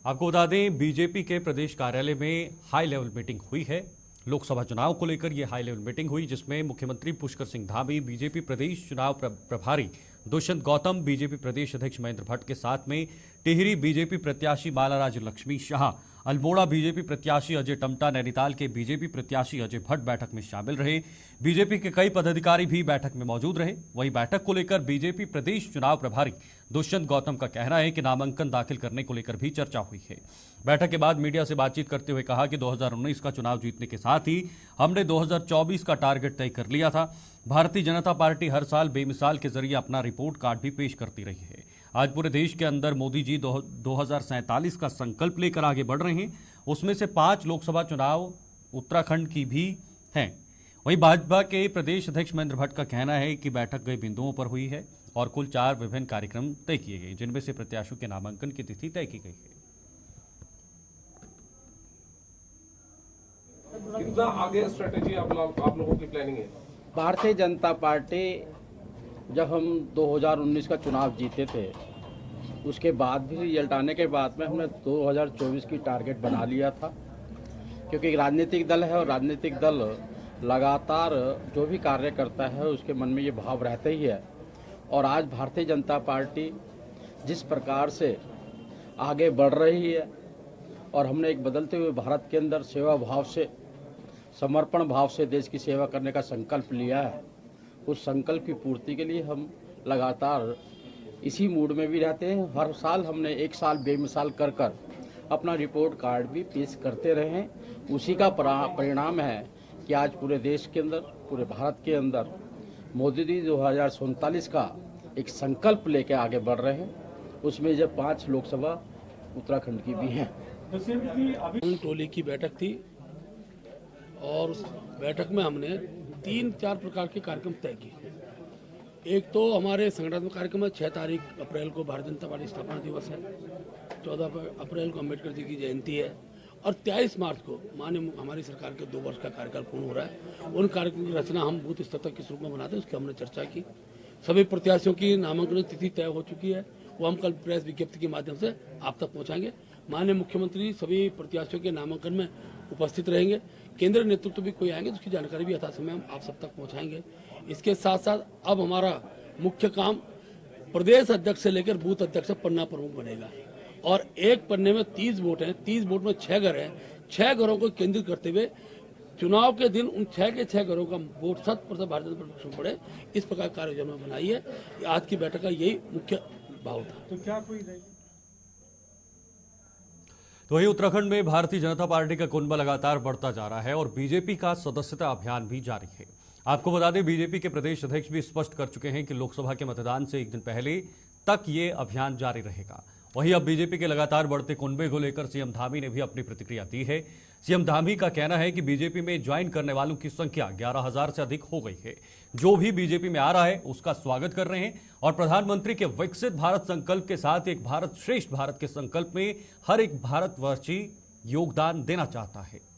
आपको बता दें, बीजेपी के प्रदेश कार्यालय में हाई लेवल मीटिंग हुई है। लोकसभा चुनाव को लेकर यह हाई लेवल मीटिंग हुई, जिसमें मुख्यमंत्री पुष्कर सिंह धामी, बीजेपी प्रदेश चुनाव प्रभारी दुष्यंत गौतम, बीजेपी प्रदेश अध्यक्ष महेंद्र भट्ट के साथ में टिहरी बीजेपी प्रत्याशी बालाराज लक्ष्मी शाह, अल्मोड़ा बीजेपी प्रत्याशी अजय टमटा, नैनीताल के बीजेपी प्रत्याशी अजय भट्ट बैठक में शामिल रहे। बीजेपी के कई पदाधिकारी भी बैठक में मौजूद रहे। वहीं बैठक को लेकर बीजेपी प्रदेश चुनाव प्रभारी दुष्यंत गौतम का कहना है कि नामांकन दाखिल करने को लेकर भी चर्चा हुई है। बैठक के बाद मीडिया से बातचीत करते हुए कहा कि 2019 का चुनाव जीतने के साथ ही हमने 2024 का टारगेट तय कर लिया था। भारतीय जनता पार्टी हर साल बेमिसाल के जरिए अपना रिपोर्ट कार्ड भी पेश करती रही है। आज पूरे देश के अंदर मोदी जी 2047 का संकल्प लेकर आगे बढ़ रहे हैं। उसमें से 5 लोकसभा चुनाव उत्तराखंड की भी हैं। वहीं भाजपा के प्रदेश अध्यक्ष महेंद्र भट्ट का कहना है कि बैठक कई बिंदुओं पर हुई है और कुल 4 विभिन्न कार्यक्रम तय किए गए, जिनमें से प्रत्याशियों के नामांकन की तिथि तय की गई है। कितना आगे स्ट्रेटेजी आप लोगों की प्लानिंग है? भारतीय जनता पार्टी जब हम 2019 का चुनाव जीते थे, उसके बाद भी रिजल्ट आने के बाद में हमने 2024 की टारगेट बना लिया था, क्योंकि एक राजनीतिक दल है और राजनीतिक दल लगातार जो भी कार्य करता है उसके मन में ये भाव रहता ही है। और आज भारतीय जनता पार्टी जिस प्रकार से आगे बढ़ रही है और हमने एक बदलते हुए भारत के अंदर सेवा भाव से, समर्पण भाव से देश की सेवा करने का संकल्प लिया है, उस संकल्प की पूर्ति के लिए हम लगातार इसी मूड में भी रहते हैं। हर साल हमने एक साल बेमिसाल कर अपना रिपोर्ट कार्ड भी पेश करते रहे हैं। उसी का परिणाम है कि आज पूरे देश के अंदर, पूरे भारत के अंदर मोदी जी 2047 का एक संकल्प लेकर आगे बढ़ रहे हैं। उसमें जब 5 लोकसभा उत्तराखंड की भी हैं। टोली की बैठक थी और उस बैठक में हमने 3-4 प्रकार के कार्यक्रम तय किए। एक तो हमारे संगठनात्मक कार्यक्रम है। 6 अप्रैल को भारतीय जनता पार्टी स्थापना दिवस है, 14 अप्रैल को अम्बेडकर जी की जयंती है और 23 मार्च को माननीय हमारी सरकार के 2 वर्ष का कार्यकाल पूर्ण हो रहा है। उन कार्यक्रम की रचना हम बूथ स्तर तक किस रूप में बनाते हैं, उसकी हमने चर्चा की। सभी प्रत्याशियों की नामांकन तिथि तय हो चुकी है, वो हम कल प्रेस विज्ञप्ति के माध्यम से आप तक पहुँचाएंगे। माननीय मुख्यमंत्री सभी प्रत्याशियों के नामांकन में उपस्थित रहेंगे। केंद्रीय नेतृत्व भी कोई आएंगे तो उसकी जानकारी भी यथासमय हम आप सब तक पहुंचाएंगे। इसके साथ साथ अब हमारा मुख्य काम प्रदेश अध्यक्ष से लेकर बूथ अध्यक्ष तक पन्ना प्रमुख बनेगा और एक पन्ने में 30 वोट हैं। 30 वोट में 6 घर हैं। 6 घरों को केंद्रित करते हुए चुनाव के दिन उन 6 के 6 घरों का वोट 100% भारतीय जनता पार्टी में पड़े, इस प्रकार कार्य योजना बनाई है। आज की बैठक का यही मुख्य भाव था। तो क्या कोई तो वहीं उत्तराखंड में भारतीय जनता पार्टी का कुनबा लगातार बढ़ता जा रहा है और बीजेपी का सदस्यता अभियान भी जारी है। आपको बता दें, बीजेपी के प्रदेश अध्यक्ष भी स्पष्ट कर चुके हैं कि लोकसभा के मतदान से एक दिन पहले तक ये अभियान जारी रहेगा। वहीं अब बीजेपी के लगातार बढ़ते कुनबे को लेकर सीएम धामी ने भी अपनी प्रतिक्रिया दी है। सीएम धामी का कहना है कि बीजेपी में ज्वाइन करने वालों की संख्या 11,000 से अधिक हो गई है। जो भी बीजेपी में आ रहा है उसका स्वागत कर रहे हैं और प्रधानमंत्री के विकसित भारत संकल्प के साथ एक भारत श्रेष्ठ भारत के संकल्प में हर एक भारतवासी योगदान देना चाहता है।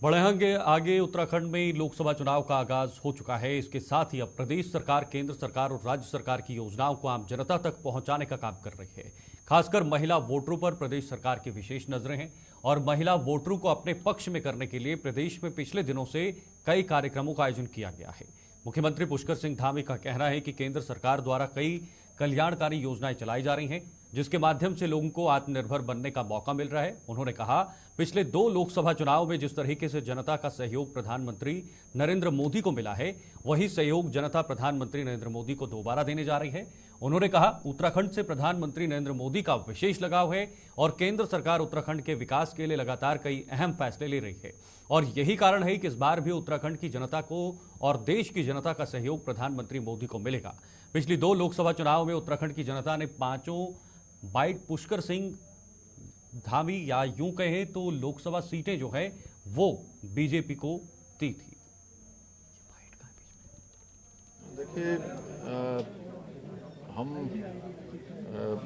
बढ़ेंगे आगे, उत्तराखंड में लोकसभा चुनाव का आगाज हो चुका है। इसके साथ ही अब प्रदेश सरकार, केंद्र सरकार और राज्य सरकार की योजनाओं को आम जनता तक पहुंचाने का काम कर रही है। खासकर महिला वोटरों पर प्रदेश सरकार की विशेष नजरें हैं और महिला वोटरों को अपने पक्ष में करने के लिए प्रदेश में पिछले दिनों से कई कार्यक्रमों का आयोजन किया गया है। मुख्यमंत्री पुष्कर सिंह धामी का कहना है कि केंद्र सरकार द्वारा कई कल्याणकारी योजनाएं चलाई जा रही हैं, जिसके माध्यम से लोगों को आत्मनिर्भर बनने का मौका मिल रहा है। उन्होंने कहा, पिछले 2 लोकसभा चुनाव में जिस तरीके से जनता का सहयोग प्रधानमंत्री नरेंद्र मोदी को मिला है, वही सहयोग जनता प्रधानमंत्री नरेंद्र मोदी को दोबारा देने जा रही है। उन्होंने कहा, उत्तराखंड से प्रधानमंत्री नरेंद्र मोदी का विशेष लगाव है और केंद्र सरकार उत्तराखंड के विकास के लिए लगातार कई अहम फैसले ले रही है और यही कारण है कि इस बार भी उत्तराखंड की जनता को और देश की जनता का सहयोग प्रधानमंत्री मोदी को मिलेगा। पिछली 2 लोकसभा चुनाव में उत्तराखंड की जनता ने 5 बाइट पुष्कर सिंह धामी या यूं कहें तो लोकसभा सीटें जो है वो बीजेपी को दी थी। देखिए हम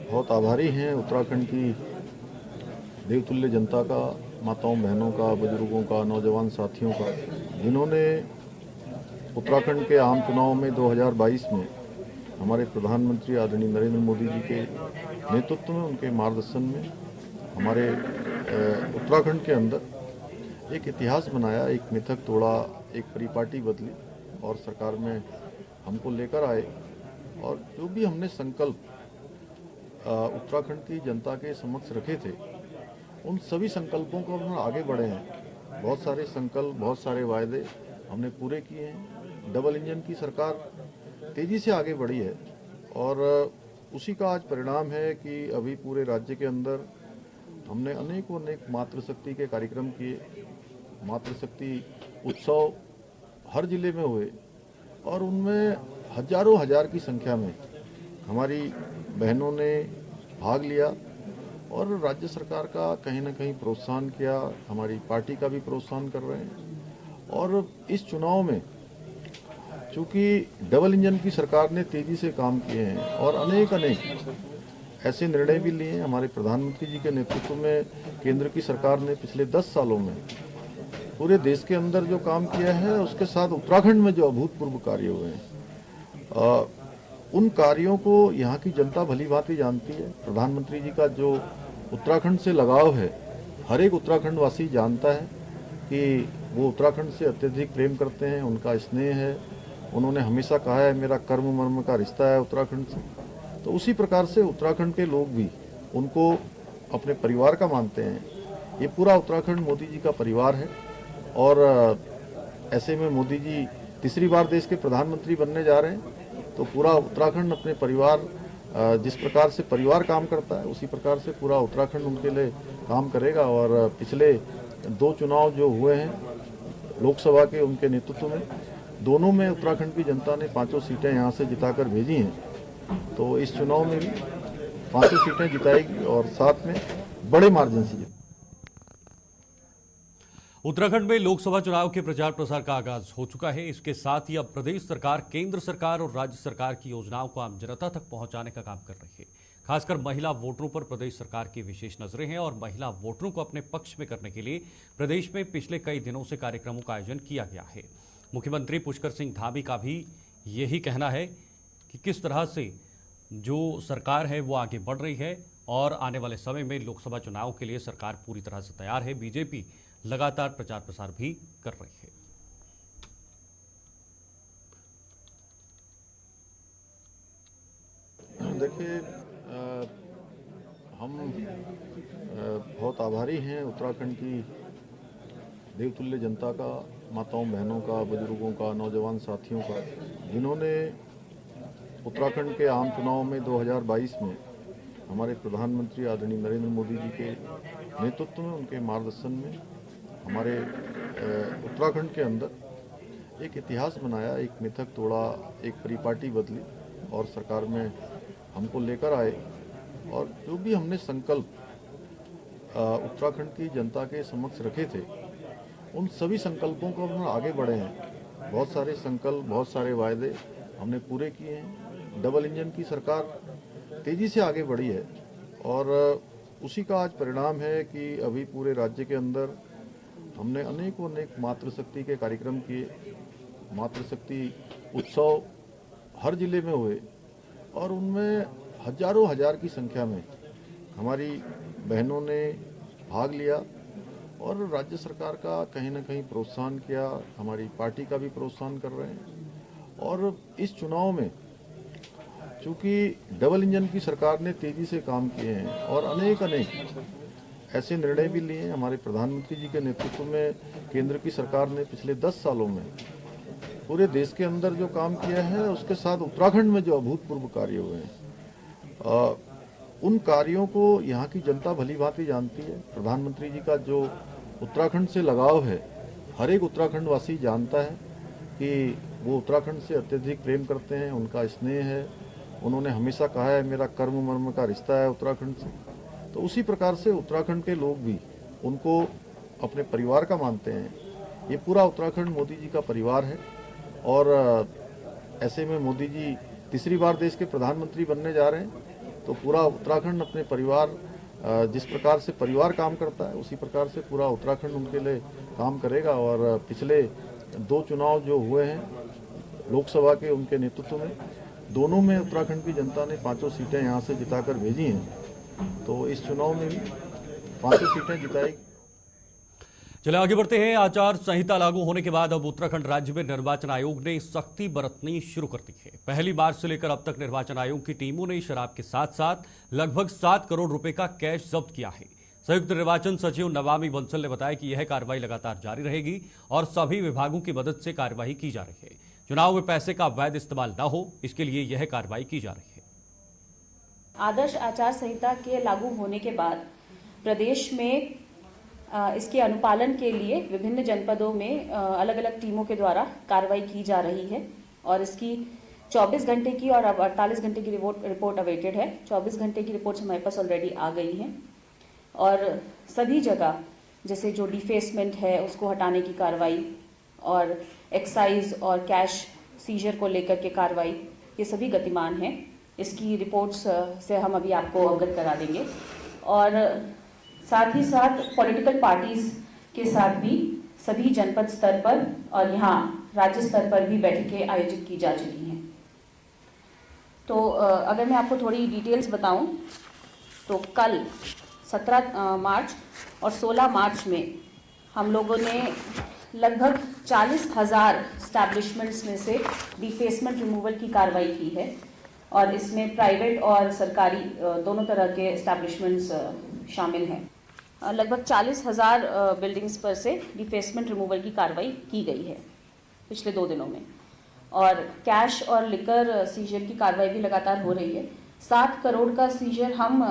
बहुत आभारी हैं उत्तराखंड की देवतुल्य जनता का, माताओं बहनों का, बुजुर्गों का, नौजवान साथियों का, जिन्होंने उत्तराखंड के आम चुनाव में 2022 में हमारे प्रधानमंत्री आदरणीय नरेंद्र मोदी जी के नेतृत्व में, उनके मार्गदर्शन में हमारे उत्तराखंड के अंदर एक इतिहास बनाया, एक मिथक तोड़ा, एक परिपाटी बदली और सरकार में हमको लेकर आए। और जो भी हमने संकल्प उत्तराखंड की जनता के समक्ष रखे थे, उन सभी संकल्पों को हम आगे बढ़े हैं। बहुत सारे संकल्प, बहुत सारे वायदे हमने पूरे किए हैं। डबल इंजन की सरकार तेज़ी से आगे बढ़ी है और उसी का आज परिणाम है कि अभी पूरे राज्य के अंदर हमने अनेक मातृशक्ति के कार्यक्रम किए। मातृशक्ति उत्सव हर जिले में हुए और उनमें हजारों हजार की संख्या में हमारी बहनों ने भाग लिया और राज्य सरकार का कहीं ना कहीं प्रोत्साहन किया, हमारी पार्टी का भी प्रोत्साहन कर रहे हैं। और इस चुनाव में चूँकि डबल इंजन की सरकार ने तेज़ी से काम किए हैं और अनेक ऐसे निर्णय भी लिए हैं। हमारे प्रधानमंत्री जी के नेतृत्व में केंद्र की सरकार ने पिछले 10 सालों में पूरे देश के अंदर जो काम किया है, उसके साथ उत्तराखंड में जो अभूतपूर्व कार्य हुए हैं, उन कार्यों को यहाँ की जनता भली भांति जानती है। प्रधानमंत्री जी का जो उत्तराखंड से लगाव है, हर एक उत्तराखंड वासी जानता है कि वो उत्तराखंड से अत्यधिक प्रेम करते हैं, उनका स्नेह है। उन्होंने हमेशा कहा है मेरा कर्म मर्म का रिश्ता है उत्तराखंड से। तो उसी प्रकार से उत्तराखंड के लोग भी उनको अपने परिवार का मानते हैं। ये पूरा उत्तराखंड मोदी जी का परिवार है और ऐसे में मोदी जी तीसरी बार देश के प्रधानमंत्री बनने जा रहे हैं, तो पूरा उत्तराखंड अपने परिवार, जिस प्रकार से परिवार काम करता है उसी प्रकार से पूरा उत्तराखंड उनके लिए काम करेगा। और पिछले 2 चुनाव जो हुए हैं लोकसभा के, उनके नेतृत्व में दोनों में उत्तराखंड की जनता ने 5 सीटें यहाँ से जिताकर भेजी हैं। तो इस चुनाव में भी 5 सीटें जिताएगी और साथ में बड़े मार्जिन से। उत्तराखंड में लोकसभा चुनाव के प्रचार प्रसार का आगाज हो चुका है। इसके साथ ही अब प्रदेश सरकार, केंद्र सरकार और राज्य सरकार की योजनाओं को आम जनता तक पहुंचाने का काम कर रही है। खासकर महिला वोटरों पर प्रदेश सरकार की विशेष नजरें हैं और महिला वोटरों को अपने पक्ष में करने के लिए प्रदेश में पिछले कई दिनों से कार्यक्रमों का आयोजन किया गया है। मुख्यमंत्री पुष्कर सिंह धामी का भी यही कहना है कि किस तरह से जो सरकार है वो आगे बढ़ रही है और आने वाले समय में लोकसभा चुनाव के लिए सरकार पूरी तरह से तैयार है। बीजेपी लगातार प्रचार प्रसार भी कर रही है। देखिए हम बहुत आभारी हैं उत्तराखंड की देवतुल्य जनता का, माताओं बहनों का, बुजुर्गों का, नौजवान साथियों का, जिन्होंने उत्तराखंड के आम चुनाव में 2022 में हमारे प्रधानमंत्री आदरणीय नरेंद्र मोदी जी के नेतृत्व में, उनके मार्गदर्शन में हमारे उत्तराखंड के अंदर एक इतिहास बनाया, एक मिथक तोड़ा, एक परिपाटी बदली और सरकार में हमको लेकर आए। और जो भी हमने संकल्प उत्तराखंड की जनता के समक्ष रखे थे, उन सभी संकल्पों को हम आगे बढ़े हैं। बहुत सारे संकल्प, बहुत सारे वायदे हमने पूरे किए हैं। डबल इंजन की सरकार तेज़ी से आगे बढ़ी है और उसी का आज परिणाम है कि अभी पूरे राज्य के अंदर हमने अनेक मातृशक्ति के कार्यक्रम किए। मातृशक्ति उत्सव हर जिले में हुए और उनमें हजारों हजार की संख्या में हमारी बहनों ने भाग लिया और राज्य सरकार का कहीं ना कहीं प्रोत्साहन किया, हमारी पार्टी का भी प्रोत्साहन कर रहे हैं। और इस चुनाव में चूँकि डबल इंजन की सरकार ने तेज़ी से काम किए हैं और अनेक ऐसे निर्णय भी लिए हैं। हमारे प्रधानमंत्री जी के नेतृत्व में केंद्र की सरकार ने पिछले 10 सालों में पूरे देश के अंदर जो काम किया है, उसके साथ उत्तराखंड में जो अभूतपूर्व कार्य हुए हैं, उन कार्यों को यहाँ की जनता भली भांति जानती है। प्रधानमंत्री जी का जो उत्तराखंड से लगाव है, हर एक उत्तराखंड वासी जानता है कि वो उत्तराखंड से अत्यधिक प्रेम करते हैं, उनका स्नेह है। उन्होंने हमेशा कहा है मेरा कर्म मर्म का रिश्ता है उत्तराखंड से। तो उसी प्रकार से उत्तराखंड के लोग भी उनको अपने परिवार का मानते हैं। ये पूरा उत्तराखंड मोदी जी का परिवार है और ऐसे में मोदी जी तीसरी बार देश के प्रधानमंत्री बनने जा रहे हैं, तो पूरा उत्तराखंड अपने परिवार, जिस प्रकार से परिवार काम करता है उसी प्रकार से पूरा उत्तराखंड उनके लिए काम करेगा। और पिछले 2 चुनाव जो हुए हैं लोकसभा के, उनके नेतृत्व में दोनों में उत्तराखंड की जनता ने 5 सीटें यहाँ से जिताकर भेजी हैं, तो इस चुनाव में भी 5 सीटें जिताई। चले आगे बढ़ते हैं। आचार संहिता लागू होने के बाद अब उत्तराखंड राज्य में निर्वाचन आयोग ने सख्ती बरतनी शुरू कर दी है। पहली मार्च से लेकर अब तक निर्वाचन आयोग की टीमों ने शराब के साथ साथ लगभग 7 करोड़ रुपए का कैश जब्त किया है। संयुक्त निर्वाचन सचिव नवामी बंसल ने बताया कि यह कार्रवाई लगातार जारी रहेगी और सभी विभागों की मदद से कार्रवाई की जा रही है। चुनाव में पैसे का अवैध इस्तेमाल न हो, इसके लिए यह कार्रवाई की जा रही है। आदर्श आचार संहिता के लागू होने के बाद प्रदेश में इसके अनुपालन के लिए विभिन्न जनपदों में अलग अलग टीमों के द्वारा कार्रवाई की जा रही है और इसकी 24 घंटे की और अब 48 घंटे की रिपोर्ट अवेटेड है। 24 घंटे की रिपोर्ट्स हमारे पास ऑलरेडी आ गई हैं और सभी जगह जैसे जो डिफेसमेंट है उसको हटाने की कार्रवाई और एक्साइज और कैश सीजर को लेकर के कार्रवाई, ये सभी गतिमान हैं। इसकी रिपोर्ट्स से हम अभी आपको अवगत करा देंगे और साथ ही साथ पॉलिटिकल पार्टीज के साथ भी सभी जनपद स्तर पर और यहाँ राज्य स्तर पर भी बैठकें आयोजित की जा चुकी हैं। तो अगर मैं आपको थोड़ी डिटेल्स बताऊं तो कल 17 मार्च और 16 मार्च में हम लोगों ने लगभग 40,000 स्टैब्लिशमेंट्स में से डिफेसमेंट रिमूवल की कार्रवाई की है और इसमें प्राइवेट और सरकारी दोनों तरह के स्टैब्लिशमेंट्स शामिल हैं। लगभग 40,000 बिल्डिंग्स पर से डिफेसमेंट रिमूवल की कार्रवाई की गई है पिछले 2 दिनों में और कैश और लिकर सीजर की कार्रवाई भी लगातार हो रही है। 7 करोड़ का सीजर हम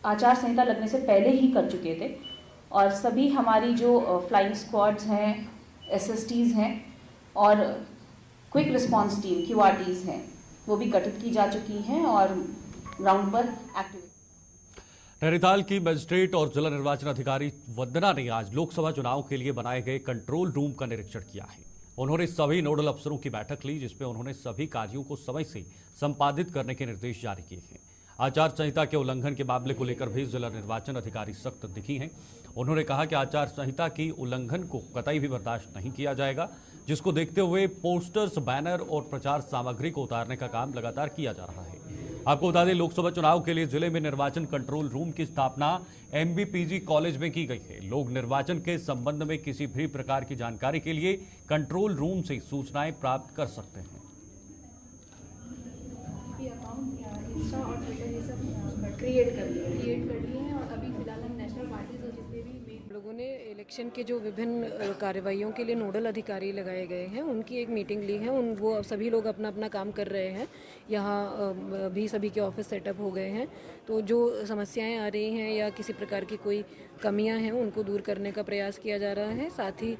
आचार संहिता लगने से पहले ही कर चुके थे और सभी हमारी जो फ्लाइंग स्क्वाड्स हैं, SSTs हैं और क्विक रिस्पांस टीम QRTs हैं, वो भी गठित की जा चुकी हैं और ग्राउंड पर एक्टिव। नैनीताल की मजिस्ट्रेट और जिला निर्वाचन अधिकारी वंदना ने आज लोकसभा चुनाव के लिए बनाए गए कंट्रोल रूम का निरीक्षण किया है। उन्होंने सभी नोडल अफसरों की बैठक ली, जिसमें उन्होंने सभी कार्यों को समय से संपादित करने के निर्देश जारी किए हैं। आचार संहिता के उल्लंघन के मामले को लेकर भी जिला निर्वाचन अधिकारी सख्त दिखी हैं। उन्होंने कहा कि आचार संहिता की उल्लंघन को कतई भी बर्दाश्त नहीं किया जाएगा, जिसको देखते हुए पोस्टर्स, बैनर और प्रचार सामग्री को उतारने का काम लगातार किया जा रहा है। आपको बता दें, लोकसभा चुनाव के लिए जिले में निर्वाचन कंट्रोल रूम की स्थापना MBPG कॉलेज में की गई है। लोग निर्वाचन के संबंध में किसी भी प्रकार की जानकारी के लिए कंट्रोल रूम से सूचनाएं प्राप्त कर सकते हैं। इंस्टा और ट्विटर ये सब क्रिएट कर लिए हैं और अभी फिलहाल हम नेशनल पार्टीज और जितने भी लोगों ने इलेक्शन के जो विभिन्न कार्रवाइयों के लिए नोडल अधिकारी लगाए गए हैं उनकी एक मीटिंग ली है। वो सभी लोग अपना अपना काम कर रहे हैं। यहाँ भी सभी के ऑफिस सेटअप हो गए हैं, तो जो समस्याएं आ रही हैं या किसी प्रकार की कोई कमियां हैं उनको दूर करने का प्रयास किया जा रहा है। साथ ही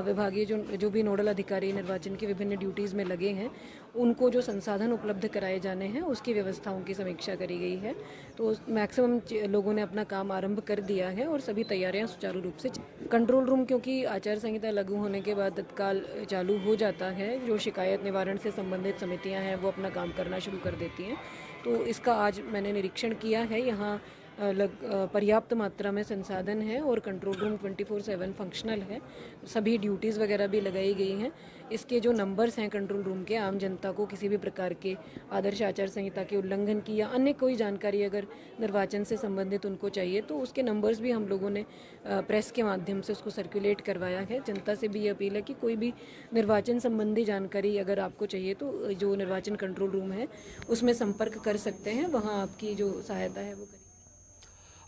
विभागीय जो भी नोडल अधिकारी निर्वाचन की विभिन्न ड्यूटीज़ में लगे हैं उनको जो संसाधन उपलब्ध कराए जाने हैं उसकी व्यवस्थाओं की समीक्षा करी गई है। तो मैक्सिमम लोगों ने अपना काम आरंभ कर दिया है और सभी तैयारियां सुचारू रूप से कंट्रोल रूम, क्योंकि आचार संहिता लागू होने के बाद तत्काल चालू हो जाता है। जो शिकायत निवारण से संबंधित समितियां हैं वो अपना काम करना शुरू कर देती हैं। तो इसका आज मैंने निरीक्षण किया है। यहाँ पर्याप्त मात्रा में संसाधन है और कंट्रोल रूम 24/7 फंक्शनल है। सभी ड्यूटीज़ वगैरह भी लगाई गई हैं। इसके जो नंबर्स हैं कंट्रोल रूम के, आम जनता को किसी भी प्रकार के आदर्श आचार संहिता के उल्लंघन की या अन्य कोई जानकारी अगर निर्वाचन से संबंधित उनको चाहिए तो उसके नंबर्स भी हम लोगों ने प्रेस के माध्यम से उसको सर्कुलेट करवाया है। जनता से भी ये अपील है कि कोई भी निर्वाचन संबंधी जानकारी अगर आपको चाहिए तो जो निर्वाचन कंट्रोल रूम है उसमें संपर्क कर सकते हैं, वहाँ आपकी जो सहायता है वो करें।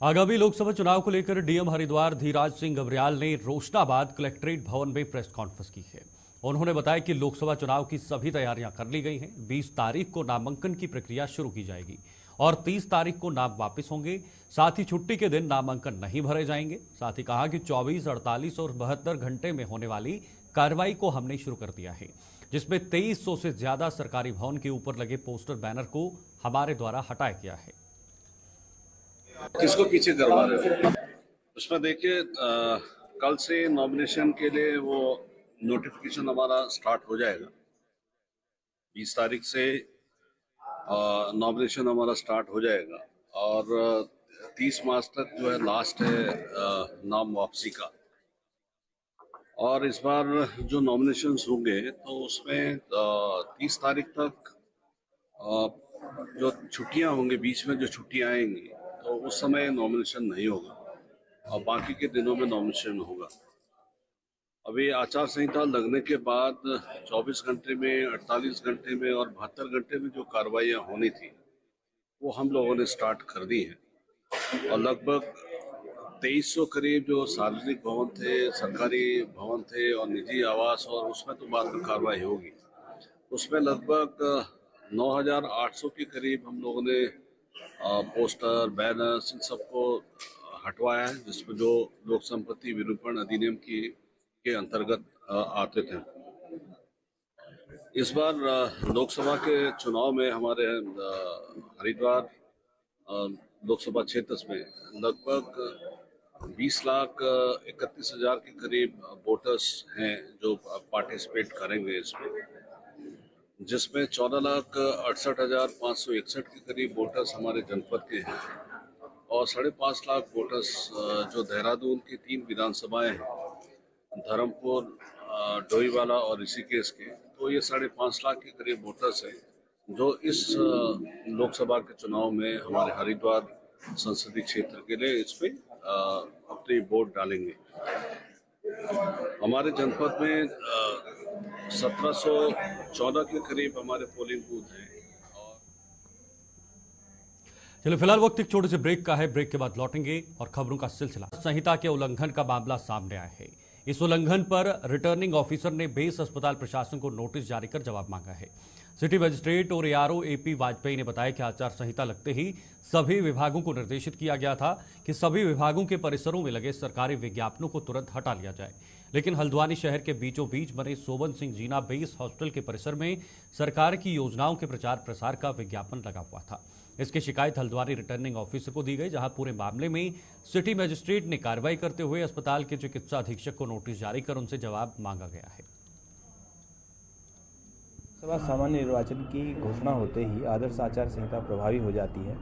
आगामी लोकसभा चुनाव को लेकर डीएम हरिद्वार धीराज सिंह गबर्याल ने रोशनाबाद कलेक्ट्रेट भवन में प्रेस कॉन्फ्रेंस की है। उन्होंने बताया कि लोकसभा चुनाव की सभी तैयारियां कर ली गई हैं। 20 तारीख को नामांकन की प्रक्रिया शुरू की जाएगी और 30 तारीख को नाम वापस होंगे। साथ ही छुट्टी के दिन नामांकन नहीं भरे जाएंगे। साथ ही कहा कि 24, 48 और 72 घंटे में होने वाली कार्रवाई को हमने शुरू कर दिया है, जिसमें 2300 से ज्यादा सरकारी भवन के ऊपर लगे पोस्टर, बैनर को हमारे द्वारा हटाया गया है। किसको पीछे करवा रहे थे उसमें देखिए, कल से नॉमिनेशन के लिए वो नोटिफिकेशन हमारा स्टार्ट हो जाएगा। 20 तारीख से नॉमिनेशन हमारा स्टार्ट हो जाएगा और 30 मार्च तक जो है लास्ट है नाम वापसी का। और इस बार जो नॉमिनेशंस होंगे तो उसमें 30 तारीख तक जो छुट्टियां होंगी, बीच में जो छुट्टियां आएंगी तो उस समय नॉमिनेशन नहीं होगा और बाकी के दिनों में नॉमिनेशन होगा। अभी आचार संहिता लगने के बाद 24 घंटे में, 48 घंटे में और 72 घंटे में जो कार्रवाइयाँ होनी थी वो हम लोगों ने स्टार्ट कर दी हैं और लगभग 2300 करीब जो सार्वजनिक भवन थे, सरकारी भवन थे और निजी आवास, और उसमें तो बाद में कार्रवाई होगी, उसमें लगभग 9800 के करीब हम लोगों ने पोस्टर, बैनर्स इन सबको हटवाया है, जिसमें जो लोक संपत्ति विरूपण अधिनियम के अंतर्गत आते थे। इस बार लोकसभा के चुनाव में हमारे हरिद्वार लोकसभा क्षेत्र में लगभग 20,31,000 के करीब वोटर्स हैं जो पार्टिसिपेट करेंगे इसमें, जिसमें 14,68,561 के करीब वोटर्स हमारे जनपद के हैं और 5.5 लाख वोटर्स जो देहरादून की 3 विधानसभाएं हैं, धर्मपुर, डोईवाला और ऋषिकेश के, तो ये 5.5 लाख के करीब वोटर्स हैं जो इस लोकसभा के चुनाव में हमारे हरिद्वार संसदीय क्षेत्र के लिए इसमें अपनी वोट डालेंगे। हमारे जनपद में 1714 के करीब हमारे पोलिंग बूथ हैं। चलिए फिलहाल वक्त एक छोटे से ब्रेक का है, ब्रेक के बाद लौटेंगे और खबरों का सिलसिला। संहिता के उल्लंघन का मामला सामने आया है। इस उल्लंघन पर रिटर्निंग ऑफिसर ने बेस अस्पताल प्रशासन को नोटिस जारी कर जवाब मांगा है। सिटी मजिस्ट्रेट और एआरओ एपी वाजपेयी ने बताया कि आचार संहिता लगते ही सभी विभागों को निर्देशित किया गया था कि सभी विभागों के परिसरों में लगे सरकारी विज्ञापनों को तुरंत हटा लिया जाए, लेकिन हल्द्वानी शहर के बीचों बीच बने सोबन सिंह जीना बेस हॉस्टल के परिसर में सरकार की योजनाओं के प्रचार प्रसार का विज्ञापन लगा हुआ था। इसकी शिकायत हल्द्वानी रिटर्निंग ऑफिसर को दी गई, जहां पूरे मामले में सिटी मजिस्ट्रेट ने कार्रवाई करते हुए अस्पताल के चिकित्सा अधीक्षक को नोटिस जारी कर उनसे जवाब मांगा गया है। लोकसभा सामान्य निर्वाचन की घोषणा होते ही आदर्श आचार संहिता प्रभावी हो जाती है।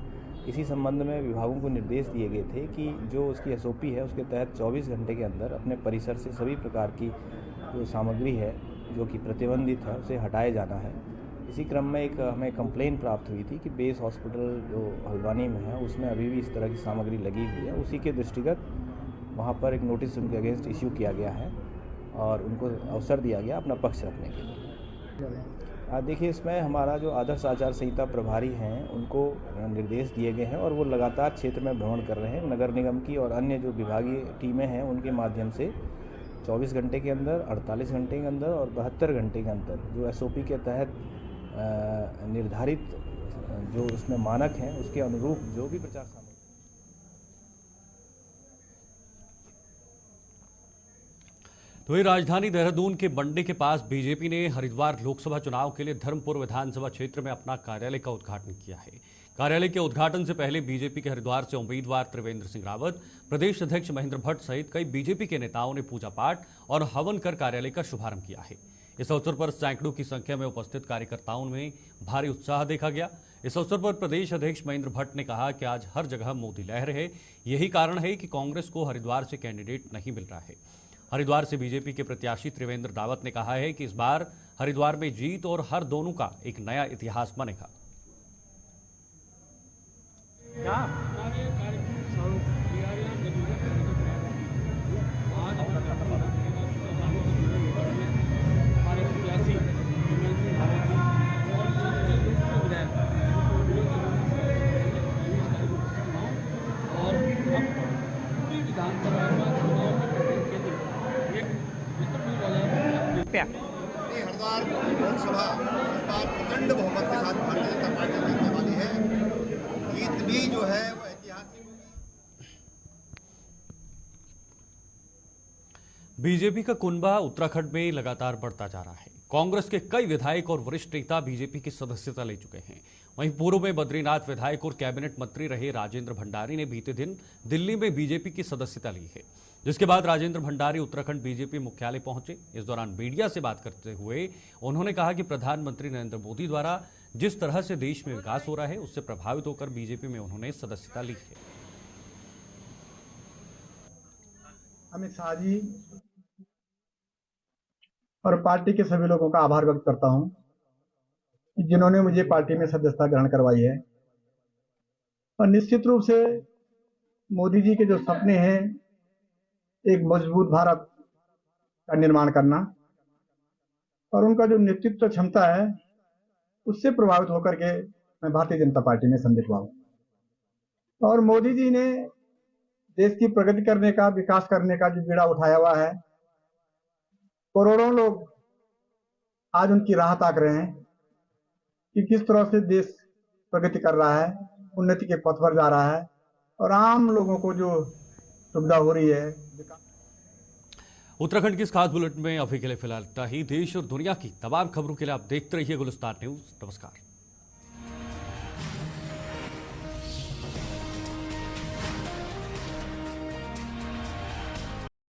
इसी संबंध में विभागों को निर्देश दिए गए थे कि जो उसकी एसओपी है उसके तहत 24 घंटे के अंदर अपने परिसर से सभी प्रकार की जो सामग्री है जो कि प्रतिबंधित है उसे हटाए जाना है। इसी क्रम में एक हमें कंप्लेन प्राप्त हुई थी कि बेस हॉस्पिटल जो हल्द्वानी में है उसमें अभी भी इस तरह की सामग्री लगी हुई है। उसी के दृष्टिगत वहाँ पर एक नोटिस उनके अगेंस्ट इश्यू किया गया है और उनको अवसर दिया गया अपना पक्ष रखने के लिए। देखिए, इसमें हमारा जो आदर्श आचार संहिता प्रभारी हैं उनको निर्देश दिए गए हैं और वो लगातार क्षेत्र में भ्रमण कर रहे हैं। नगर निगम की और अन्य जो विभागीय टीमें हैं उनके माध्यम से 24 घंटे के अंदर, 48 घंटे के अंदर और 72 घंटे के अंदर जो एसओपी के तहत निर्धारित जो उसमें मानक हैं उसके अनुरूप जो भी प्रचार सामग्री। तो वही राजधानी देहरादून के बंडे के पास बीजेपी ने हरिद्वार लोकसभा चुनाव के लिए धर्मपुर विधानसभा क्षेत्र में अपना कार्यालय का उद्घाटन किया है। कार्यालय के उद्घाटन से पहले बीजेपी के हरिद्वार से उम्मीदवार त्रिवेंद्र सिंह रावत, प्रदेश अध्यक्ष महेंद्र भट्ट सहित कई बीजेपी के नेताओं ने पूजा पाठ और हवन कर कार्यालय का शुभारंभ किया है। इस अवसर पर सैकड़ों की संख्या में उपस्थित कार्यकर्ताओं में भारी उत्साह देखा गया। इस अवसर पर प्रदेश अध्यक्ष महेंद्र भट्ट ने कहा कि आज हर जगह मोदी लहर है, यही कारण है कि कांग्रेस को हरिद्वार से कैंडिडेट नहीं मिल रहा है। हरिद्वार से बीजेपी के प्रत्याशी त्रिवेंद्र रावत ने कहा है कि इस बार हरिद्वार में जीत और हर दोनों का एक नया इतिहास बनेगा। हरिद्वार लोकसभा इस बार प्रचंड बहुमत के साथ भारतीय जनता पार्टी जीतने वाली है। जीत भी जो है वो ऐतिहासिक होगी। बीजेपी का कुनबा उत्तराखंड में लगातार बढ़ता जा रहा है। कांग्रेस के कई विधायक और वरिष्ठ नेता बीजेपी की सदस्यता ले चुके हैं। वहीं पूर्व में बद्रीनाथ विधायक और कैबिनेट मंत्री रहे राजेंद्र भंडारी ने बीते दिन दिल्ली में बीजेपी की सदस्यता ली है। जिसके बाद राजेंद्र भंडारी उत्तराखंड बीजेपी मुख्यालय पहुंचे। इस दौरान मीडिया से बात करते हुए उन्होंने कहा कि प्रधानमंत्री नरेंद्र मोदी द्वारा जिस तरह से देश में विकास हो रहा है उससे प्रभावित होकर बीजेपी में उन्होंने सदस्यता ली है। अमित शाह जी और पार्टी के सभी लोगों का आभार व्यक्त करता हूं कि जिन्होंने मुझे पार्टी में सदस्यता ग्रहण करवाई है। और निश्चित रूप से मोदी जी के जो सपने हैं, एक मजबूत भारत का निर्माण करना, और उनका जो नेतृत्व क्षमता है उससे प्रभावित होकर के मैं भारतीय जनता पार्टी में सम्मिलित हुआ हूं। और मोदी जी ने देश की प्रगति करने का, विकास करने का जो बीड़ा उठाया हुआ है, करोड़ों लोग आज उनकी राह ताक रहे हैं कि किस तरह से देश प्रगति कर रहा है, उन्नति के पथ पर जा रहा है और आम लोगों को जो सुविधा हो रही है। उत्तराखंड की इस खास बुलेटिन में अभी के लिए फिलहाल इतना ही। देश और दुनिया की तमाम खबरों के लिए आप देखते रहिए गुलिस्तान न्यूज। नमस्कार।